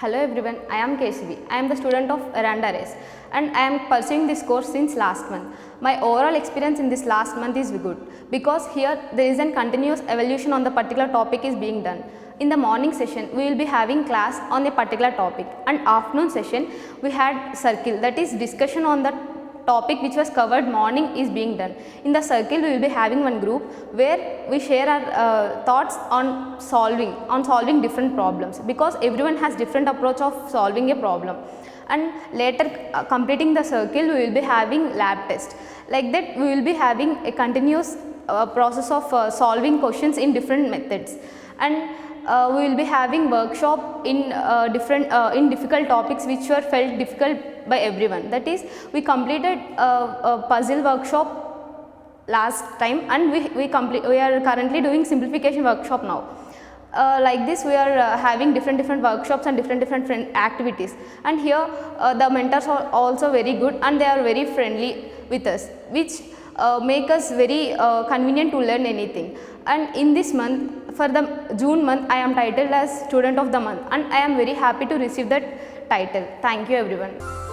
Hello everyone, I am KCB. I am the student of Veranda and I am pursuing this course since last month. My overall experience in this last month is good because here there is a continuous evolution on the particular topic is being done. In the morning session, we will be having class on a particular topic, and afternoon session we had circle, that is discussion on the topic which was covered morning is being done. In the circle we will be having one group where we share our thoughts on solving different problems, because everyone has different approach of solving a problem. And later completing the circle we will be having lab test. Like that we will be having a continuous process of solving questions in different methods, and we will be having workshop in in difficult topics which were felt difficult by everyone. That is, we completed a puzzle workshop last time, and we are currently doing simplification workshop now. Like this we are having different workshops and different activities, and here the mentors are also very good and they are very friendly with us, which make us very convenient to learn anything. And in this month, for the June month, I am titled as student of the month, and I am very happy to receive that title. Thank you everyone.